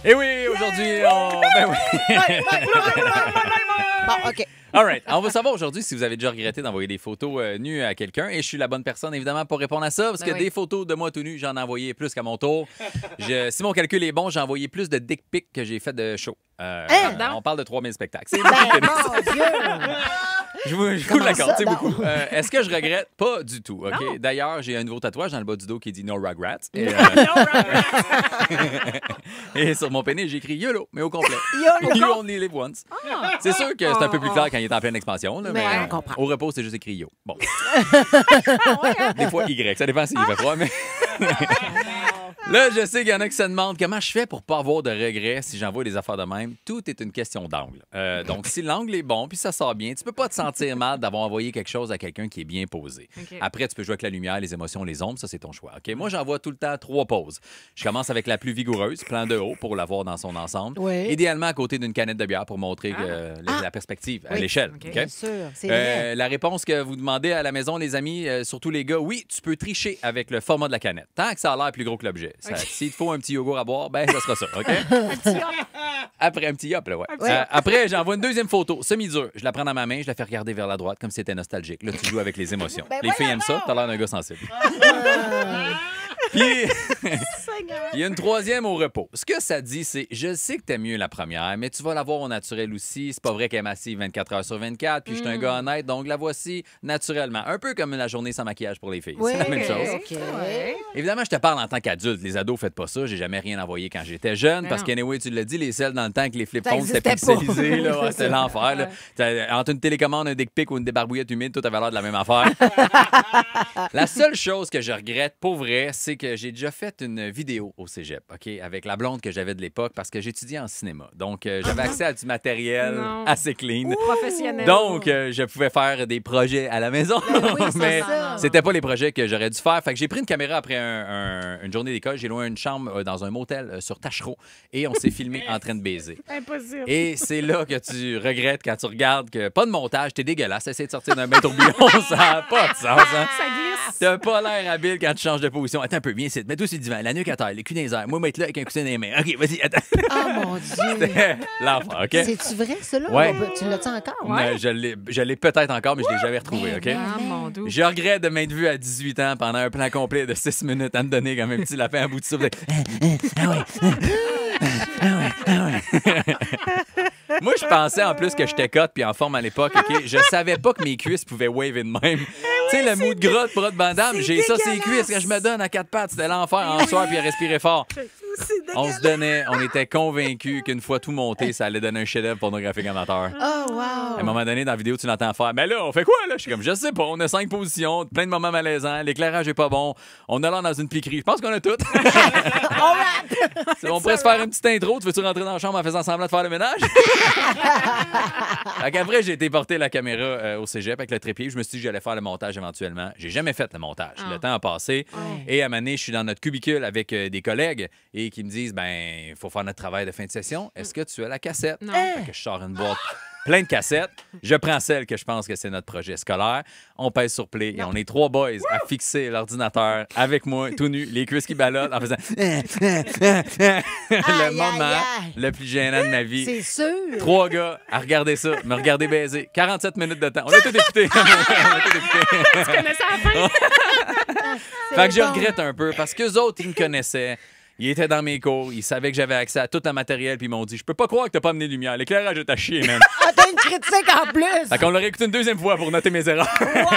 Et oui, aujourd'hui, on... Ben oui. Bon, OK. All right. On va savoir aujourd'hui si vous avez déjà regretté d'envoyer des photos nues à quelqu'un. Et je suis la bonne personne, évidemment, pour répondre à ça. Parce que des photos de moi tout nu, j'en ai envoyé plus qu'à mon tour. Si mon calcul est bon, j'ai envoyé plus de dick pics que j'ai fait de show. On parle de 3000 spectacles. C'est Mon Dieu! Je vous l'accorde, c'est beaucoup. Est-ce que je regrette? Pas du tout. OK? D'ailleurs, j'ai un nouveau tatouage dans le bas du dos qui dit No Regrets. Et sur mon pénis, j'ai écrit YOLO, mais au complet. YOLO. You only live once. C'est sûr que c'est un peu plus clair quand il est en pleine expansion. Là, Mais on comprend. au repos, c'est juste écrit Yo. Bon. Des fois Y. Ça dépend s'il fait froid, mais... Là, je sais qu'il y en a qui se demandent comment je fais pour pas avoir de regrets si j'envoie des affaires de même. Tout est une question d'angle. Donc, si l'angle est bon puis ça sort bien, tu peux pas te sentir mal d'avoir envoyé quelque chose à quelqu'un qui est bien posé. Après, tu peux jouer avec la lumière, les émotions, les ombres. Ça, c'est ton choix. OK? Moi, j'envoie tout le temps 3 poses. Je commence avec la plus vigoureuse, plan de haut pour l'avoir dans son ensemble. Oui. Idéalement à côté d'une canette de bière pour montrer la perspective à l'échelle. OK? Bien sûr, c'est vrai. La réponse que vous demandez à la maison, les amis, surtout les gars, oui, tu peux tricher avec le format de la canette. Tant que ça a l'air plus gros que l'objet. S'il te faut un petit yogourt à boire, ben ça sera ça, OK? Après, un petit hop, là, ouais. Après, j'envoie une deuxième photo, semi-dure. Je la prends dans ma main, je la fais regarder vers la droite comme si c'était nostalgique. Là, tu joues avec les émotions. Les filles aiment ça, t'as l'air d'un gars sensible. Puis, il y a une troisième au repos. Ce que ça dit, c'est je sais que t'aimes mieux la première, mais tu vas la voir au naturel aussi. C'est pas vrai qu'elle est massive 24 heures sur 24, puis je suis un gars honnête, donc la voici naturellement. Un peu comme la journée sans maquillage pour les filles. C'est la même chose. OK. Évidemment, je te parle en tant qu'adulte. Les ados, faites pas ça. J'ai jamais rien envoyé quand j'étais jeune. Parce qu'anyway, tu l'as dit, les selles dans le temps que les flip phones, c'était pixelisé. Là, ouais, c'était l'enfer. Là. Entre une télécommande, un dick pic ou une débarbouillette humide, tout avait l'air de la même affaire. La seule chose que je regrette, pour vrai, c'est que j'ai déjà fait une vidéo au cégep, OK, avec la blonde que j'avais de l'époque parce que j'étudiais en cinéma. Donc, j'avais accès à du matériel assez clean. Professionnel. Donc, je pouvais faire des projets à la maison. Mais c'était pas les projets que j'aurais dû faire. Fait que j'ai pris une caméra après une journée d'école. J'ai loué une chambre dans un motel sur Tachereau et on s'est filmé en train de baiser. Impossible. Et c'est là que tu regrettes quand tu regardes que pas de montage, t'es dégueulasse. Essaye de sortir d'un bain tourbillon, ça n'a pas de sens. Hein? Ça glisse. T'as pas l'air habile quand tu changes de position. Attends un peu, viens ici. Mets-toi sur le divan, la nuque à terre, les culs dans les airs. Moi, je vais être là avec un coussin dans les mains. OK, vas-y, attends. Oh mon Dieu! C'était l'enfer, OK? C'est-tu vrai, ça, là? Ouais. Tu l'as-tu encore? Je l'ai peut-être encore, mais je l'ai jamais retrouvé, OK? Ah, mon Dieu. Je regrette de m'être vu à 18 ans pendant un plan complet de 6 minutes à me donner comme un petit lapin à bout de souffle. Moi, je pensais en plus que j'étais cote puis en forme à l'époque, OK? Je savais pas que mes cuisses pouvaient waver de même. Tu sais, le mou de gras de bras de bandame, j'ai ça, ces cuisses que je me donne à 4 pattes. C'était l'enfer en soir puis à respirer fort. On se donnait, on était convaincus qu'une fois tout monté, ça allait donner un chef-d'œuvre pornographique amateur. Oh, wow! À un moment donné, dans la vidéo, tu l'entends faire. Mais là, on fait quoi, là? Je suis comme, je sais pas. On a 5 positions, plein de moments malaisants, l'éclairage est pas bon. On a l'air dans une piquerie. Je pense qu'on a tout. On pourrait se faire une petite intro. Tu veux-tu rentrer dans la chambre en faisant semblant de faire le ménage? Après, j'ai été porter la caméra au cégep avec le trépied. Je me suis dit que j'allais faire le montage éventuellement. J'ai jamais fait le montage. Le temps a passé. Et à un moment donné, je suis dans notre cubicule avec des collègues et qui me disent, ben, il faut faire notre travail de fin de session. Est-ce que tu as la cassette? Non. Fait que je sors une boîte plein de cassettes. Je prends celle que je pense que c'est notre projet scolaire. On pèse sur play et on est 3 boys à fixer l'ordinateur avec moi, tout nu, les cuisses qui ballottent en faisant le moment le plus gênant de ma vie. C'est sûr! 3 gars à regarder ça, me regarder baiser. 47 minutes de temps. On a tout écouté. On a tout écouté. Tu connaissais la fin? Fait que je regrette un peu parce qu'eux autres, ils me connaissaient. Ils étaient dans mes cours, ils savaient que j'avais accès à tout le matériel, puis ils m'ont dit, je peux pas croire que t'as pas amené de lumière. L'éclairage est à chier, man. Ah, t'as une critique en plus! Fait qu'on l'aurait écouté une deuxième fois pour noter mes erreurs. Wow!